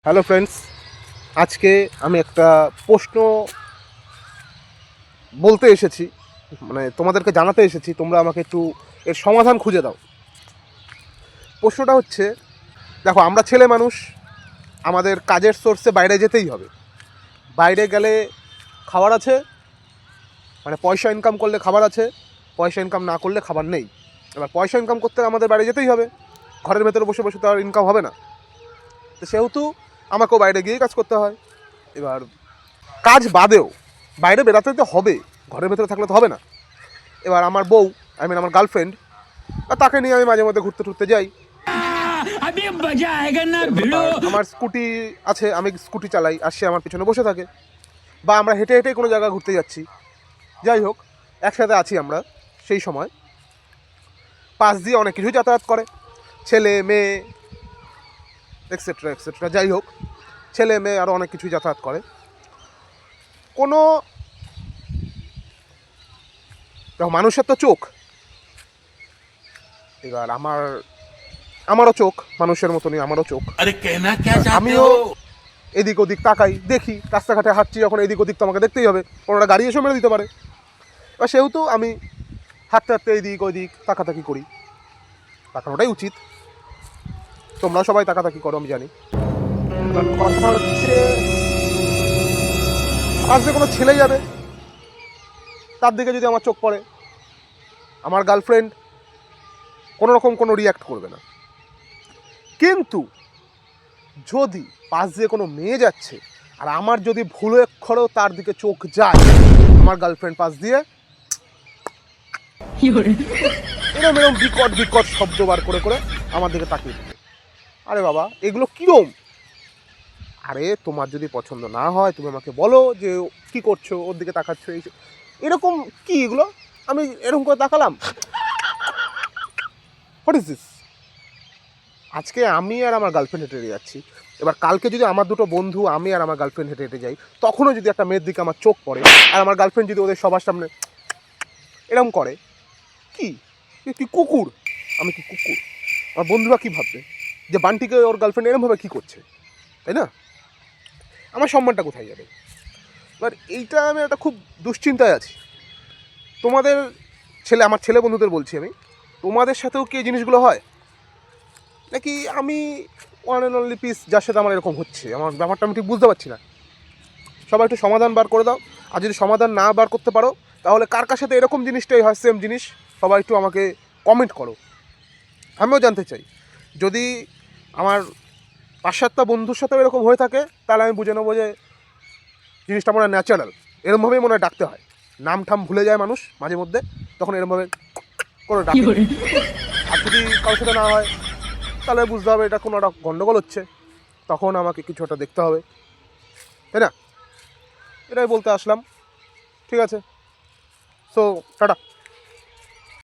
Hello friends, আজকে আমি একটা প্রশ্ন বলতে এসেছি, মানে তোমাদেরকে জানাতে এসেছি। তোমরা আমাকে একটু এর সমাধান খুঁজে দাও। প্রশ্নটা হচ্ছে, দেখো আমরা ছেলে মানুষ, আমাদের কাজের সোর্সে বাইরে যেতেই হবে। বাইরে গেলে খাবার আছে, মানে পয়সা ইনকাম করলে খাবার আছে, পয়সা ইনকাম না করলে খাবার নেই। এবার পয়সা ইনকাম করতে আমাদের বাইরে যেতেই হবে, ঘরের ভেতরে বসে বসে তো আর ইনকাম হবে না। তো সেহেতু আমাকেও বাইরে গিয়েই কাজ করতে হয়। এবার কাজ বাদেও বাইরে বেরাতে তো হবে, ঘরের ভেতরে থাকলে তো হবে না। এবার আমার বউ, আমার গার্লফ্রেন্ড, তাকে নিয়ে আমি মাঝে মধ্যে ঘুরতে টুরতে যাই। আমার স্কুটি আছে, আমি স্কুটি চালাই, আর সে আমার পিছনে বসে থাকে। বা আমরা হেঁটে হেঁটে কোনো জায়গায় ঘুরতে যাচ্ছি, যাই হোক, একসাথে আছি আমরা। সেই সময় পাশ দিয়ে অনেক কিছুই যাতায়াত করে, ছেলে মেয়ে এক্সেট্রা এক্সেট্রা, যাই হোক, ছেলে মেয়ে আরও অনেক কিছুই যাতায়াত করে। কোনো দেখো, মানুষের তো চোখ। এবার আমারও চোখ, মানুষের মতনই আমারও চোখ। আমিও এদিক ওদিক তাকাই, দেখি। রাস্তাঘাটে হাঁটছি যখন, এদিক ওদিক তো আমাকে দেখতেই হবে, কোনোটা গাড়ি এসে মেরে দিতে পারে। এবার সেহেতু আমি হাঁটতে হাঁটতে এদিক ওদিক তাকাতাকি করি। তাকানোটাই উচিত, তোমরাও সবাই তাকাতাকি করো, আমি জানি। এবার কথা হচ্ছে, আজ যে কোনো ছেলে যাবে, তার দিকে যদি আমার চোখ পড়ে, আমার গার্লফ্রেন্ড কোনো রকম কোনো রিয়্যাক্ট করবে না। কিন্তু যদি পাশ দিয়ে কোনো মেয়ে যাচ্ছে, আর আমার যদি ভুলো অক্ষরেও তার দিকে চোখ যায়, আমার গার্লফ্রেন্ড পাশ দিয়ে এরম এরম বিকট বিকট শব্দ বার করে করে আমার দিকে তাকিয়ে দিবে। আরে বাবা, এগুলো কিরম? আরে তোমার যদি পছন্দ না হয়, তুমি আমাকে বলো যে কি করছো, ওর দিকে তাকাচ্ছ, এই এরকম কি এগুলো? আমি এরকম করে তাকালাম, হোয়াট ইজ দিস? আজকে আমি আর আমার গার্লফ্রেন্ড হেঁটে যাচ্ছি, এবার কালকে যদি আমার দুটো বন্ধু, আমি আর আমার গার্লফ্রেন্ড হেঁটে হেঁটে যাই, তখনও যদি একটা মেয়ের দিকে আমার চোখ পড়ে, আর আমার গার্লফ্রেন্ড যদি ওদের সবার সামনে এরকম করে, কি কি কুকুর? আমি কি কুকুর? আমার বন্ধুরা কী ভাববে যে বান্টিকে ওর গার্লফ্রেন্ড এরমভাবে কী করছে, তাই না? আমার সম্মানটা কোথায় যাবে? এবার এইটা আমি একটা খুব দুশ্চিন্তায় আছি। তোমাদের আমার ছেলে বন্ধুদের বলছি আমি, তোমাদের সাথেও কি এই জিনিসগুলো হয় নাকি আমি ওয়ান অ্যান্ড অনলি পিস যার সাথে আমার এরকম হচ্ছে? আমার ব্যাপারটা আমি ঠিক বুঝতে পারছি না। সবাই একটু সমাধান বার করে দাও। আর যদি সমাধান না বার করতে পারো, তাহলে কার কার সাথে এরকম জিনিসটাই হয়, সেম জিনিস, সবাই একটু আমাকে কমেন্ট করো, আমিও জানতে চাই। যদি আমার 5-7টা বন্ধুর সাথেও এরকম হয়ে থাকে, তাহলে আমি বুঝে নেবো যে জিনিসটা মনে হয় ন্যাচারাল। এরমভাবেই মনে হয় ডাকতে হয়। নাম ঠাম ভুলে যায় মানুষ মাঝে মধ্যে, তখন এরমভাবে করে ডাকে। আর যদি কারোর সাথে না হয়, তাহলে বুঝতে হবে এটা কোনো একটা গণ্ডগোল হচ্ছে, তখন আমাকে কিছু একটা দেখতে হবে, তাই না? এটাই বলতে আসলাম। ঠিক আছে, সো টাটা।